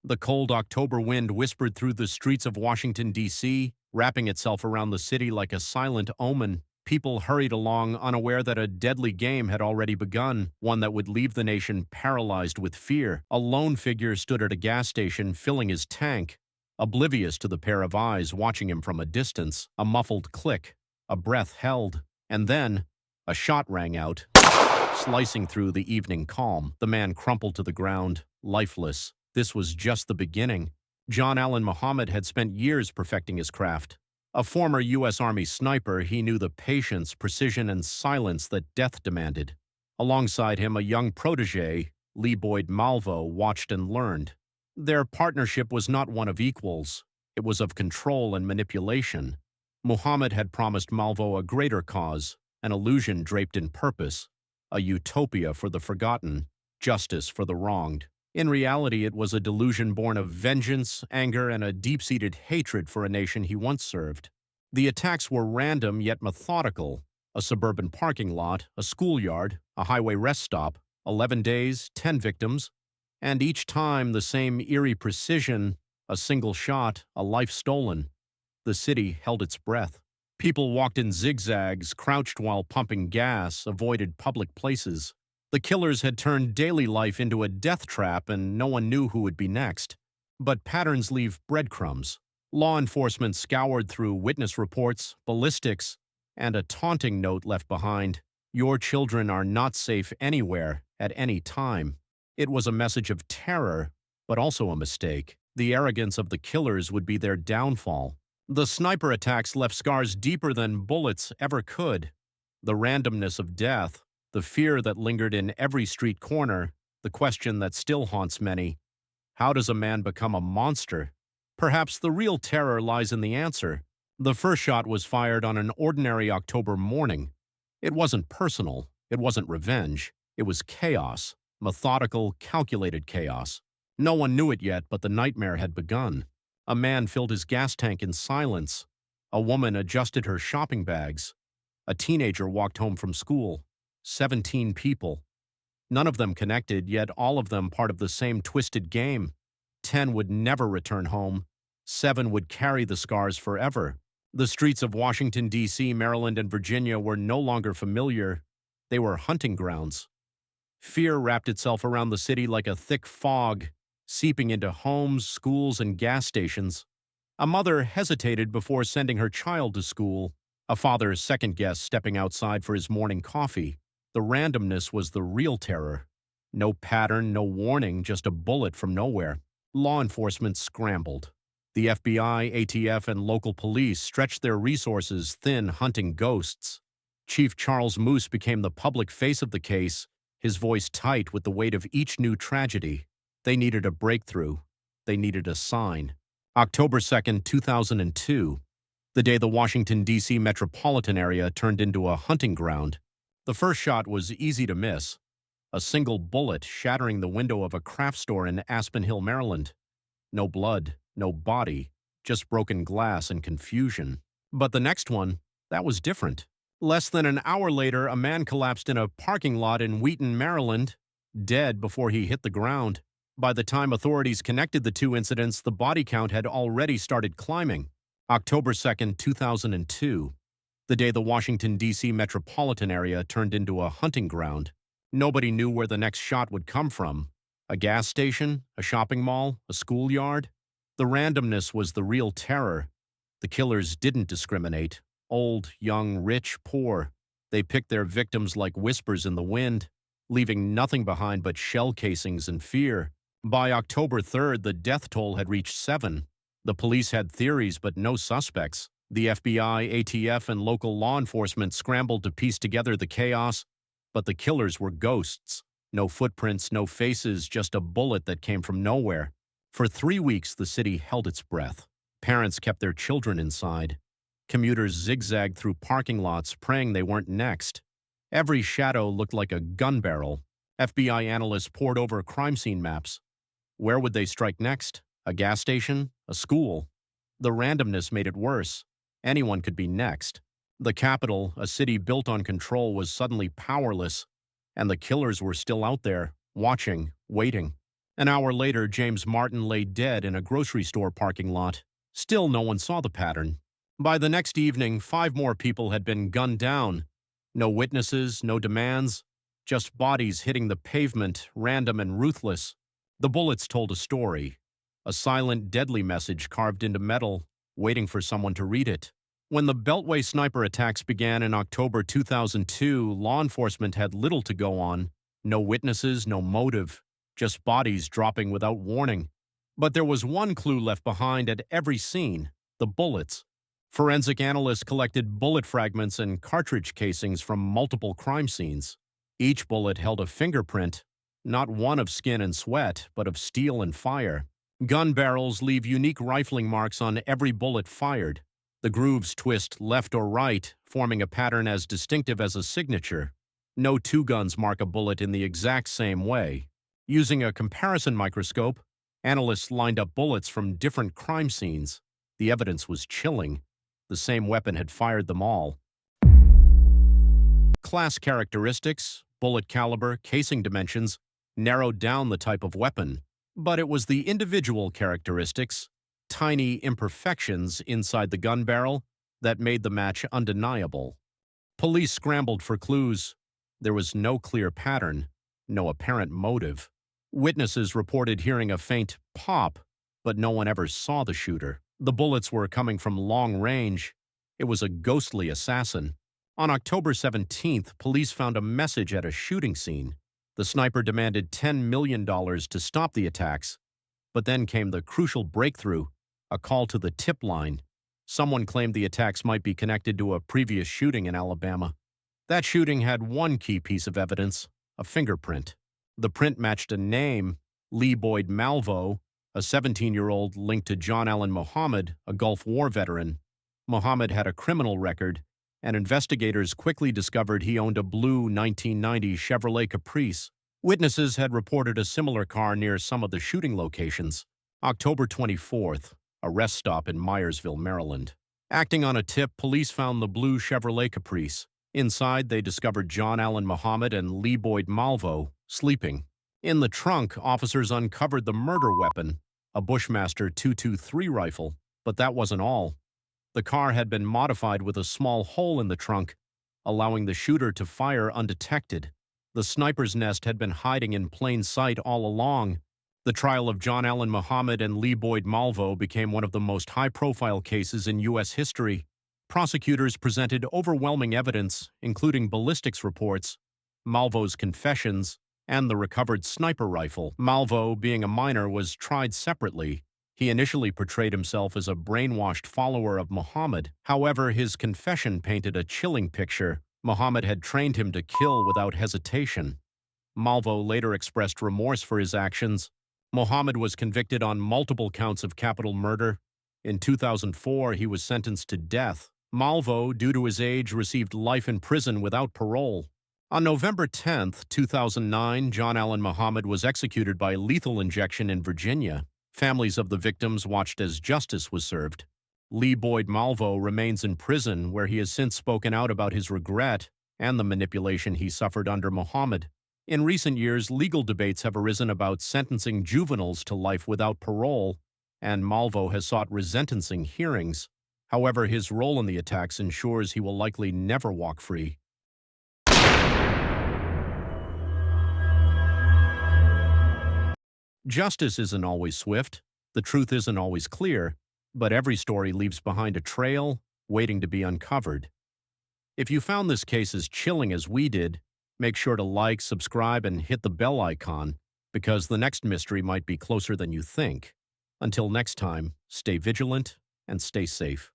The cold October wind whispered through the streets of Washington, D.C., wrapping itself around the city like a silent omen. People hurried along, unaware that a deadly game had already begun, one that would leave the nation paralyzed with fear. A lone figure stood at a gas station, filling his tank, oblivious to the pair of eyes watching him from a distance. A muffled click, a breath held, and then a shot rang out, slicing through the evening calm. The man crumpled to the ground, lifeless. This was just the beginning. John Allen Muhammad had spent years perfecting his craft. A former U.S. Army sniper, he knew the patience, precision, and silence that death demanded. Alongside him, a young protege, Lee Boyd Malvo, watched and learned. Their partnership was not one of equals. It was of control and manipulation. Muhammad had promised Malvo a greater cause, an illusion draped in purpose, a utopia for the forgotten, justice for the wronged. In reality, it was a delusion born of vengeance, anger, and a deep-seated hatred for a nation he once served. The attacks were random yet methodical. A suburban parking lot, a schoolyard, a highway rest stop, 11 days, 10 victims, and each time the same eerie precision, a single shot, a life stolen. The city held its breath. People walked in zigzags, crouched while pumping gas, avoided public places. The killers had turned daily life into a death trap, and no one knew who would be next. But patterns leave breadcrumbs. Law enforcement scoured through witness reports, ballistics, and a taunting note left behind. Your children are not safe anywhere, at any time. It was a message of terror, but also a mistake. The arrogance of the killers would be their downfall. The sniper attacks left scars deeper than bullets ever could. The randomness of death, the fear that lingered in every street corner, the question that still haunts many: how does a man become a monster? Perhaps the real terror lies in the answer. The first shot was fired on an ordinary October morning. It wasn't personal. It wasn't revenge. It was chaos. Methodical, calculated chaos. No one knew it yet, but the nightmare had begun. A man filled his gas tank in silence. A woman adjusted her shopping bags. A teenager walked home from school. 17 people. None of them connected, yet all of them part of the same twisted game. 10 would never return home. 7 would carry the scars forever. The streets of Washington, D.C., Maryland, and Virginia were no longer familiar. They were hunting grounds. Fear wrapped itself around the city like a thick fog, seeping into homes, schools, and gas stations. A mother hesitated before sending her child to school. A father second-guessed stepping outside for his morning coffee. The randomness was the real terror. No pattern, no warning, just a bullet from nowhere. Law enforcement scrambled. The FBI, ATF, and local police stretched their resources thin, hunting ghosts. Chief Charles Moose became the public face of the case, his voice tight with the weight of each new tragedy. They needed a breakthrough. They needed a sign. October 2nd, 2002, the day the Washington, D.C. metropolitan area turned into a hunting ground. The first shot was easy to miss. A single bullet shattering the window of a craft store in Aspen Hill, Maryland. No blood, no body, just broken glass and confusion. But the next one, that was different. Less than an hour later, a man collapsed in a parking lot in Wheaton, Maryland, dead before he hit the ground. By the time authorities connected the two incidents, the body count had already started climbing. October 2nd, 2002, the day the Washington, D.C. metropolitan area turned into a hunting ground. Nobody knew where the next shot would come from. A gas station, a shopping mall, a schoolyard. The randomness was the real terror. The killers didn't discriminate. Old, young, rich, poor. They picked their victims like whispers in the wind, leaving nothing behind but shell casings and fear. By October 3rd, the death toll had reached 7. The police had theories but no suspects. The FBI, ATF, and local law enforcement scrambled to piece together the chaos, but the killers were ghosts. No footprints, no faces, just a bullet that came from nowhere. For 3 weeks, the city held its breath. Parents kept their children inside. Commuters zigzagged through parking lots, praying they weren't next. Every shadow looked like a gun barrel. FBI analysts pored over crime scene maps. Where would they strike next? A gas station? A school? The randomness made it worse. Anyone could be next. The capital, a city built on control, was suddenly powerless, and the killers were still out there, watching, waiting. An hour later, James Martin lay dead in a grocery store parking lot. Still, no one saw the pattern. By the next evening, 5 more people had been gunned down. No witnesses, no demands, just bodies hitting the pavement, random and ruthless. The bullets told a story, a silent, deadly message carved into metal, waiting for someone to read it. When the Beltway sniper attacks began in October 2002, law enforcement had little to go on. No witnesses, no motive, just bodies dropping without warning. But there was one clue left behind at every scene: the bullets. Forensic analysts collected bullet fragments and cartridge casings from multiple crime scenes. Each bullet held a fingerprint, not one of skin and sweat, but of steel and fire. Gun barrels leave unique rifling marks on every bullet fired. The grooves twist left or right, forming a pattern as distinctive as a signature. No 2 guns mark a bullet in the exact same way. Using a comparison microscope, analysts lined up bullets from different crime scenes. The evidence was chilling. The same weapon had fired them all. Class characteristics, bullet caliber, casing dimensions, narrowed down the type of weapon. But it was the individual characteristics, tiny imperfections inside the gun barrel, that made the match undeniable. Police scrambled for clues. There was no clear pattern, no apparent motive. Witnesses reported hearing a faint pop, but no one ever saw the shooter. The bullets were coming from long range. It was a ghostly assassin. On October 17th, police found a message at a shooting scene. The sniper demanded $10 million to stop the attacks. But then came the crucial breakthrough, a call to the tip line. Someone claimed the attacks might be connected to a previous shooting in Alabama. That shooting had one key piece of evidence: a fingerprint. The print matched a name, Lee Boyd Malvo, a 17-year-old linked to John Allen Muhammad, a Gulf War veteran. Muhammad had a criminal record, and investigators quickly discovered he owned a blue 1990 Chevrolet Caprice. Witnesses had reported a similar car near some of the shooting locations. October 24th, a rest stop in Myersville, Maryland. Acting on a tip, police found the blue Chevrolet Caprice. Inside, they discovered John Allen Muhammad and Lee Boyd Malvo sleeping. In the trunk, officers uncovered the murder weapon, a Bushmaster 223 rifle. But that wasn't all. The car had been modified with a small hole in the trunk, allowing the shooter to fire undetected. The sniper's nest had been hiding in plain sight all along. The trial of John Allen Muhammad and Lee Boyd Malvo became one of the most high-profile cases in U.S. history. Prosecutors presented overwhelming evidence, including ballistics reports, Malvo's confessions, and the recovered sniper rifle. Malvo, being a minor, was tried separately. He initially portrayed himself as a brainwashed follower of Muhammad. However, his confession painted a chilling picture. Muhammad had trained him to kill without hesitation. Malvo later expressed remorse for his actions. Muhammad was convicted on multiple counts of capital murder. In 2004, he was sentenced to death. Malvo, due to his age, received life in prison without parole. On November 10, 2009, John Allen Muhammad was executed by lethal injection in Virginia. Families of the victims watched as justice was served. Lee Boyd Malvo remains in prison, where he has since spoken out about his regret and the manipulation he suffered under Muhammad. In recent years, legal debates have arisen about sentencing juveniles to life without parole, and Malvo has sought resentencing hearings. However, his role in the attacks ensures he will likely never walk free. Justice isn't always swift, the truth isn't always clear, but every story leaves behind a trail waiting to be uncovered. If you found this case as chilling as we did, make sure to like, subscribe, and hit the bell icon, because the next mystery might be closer than you think. Until next time, stay vigilant and stay safe.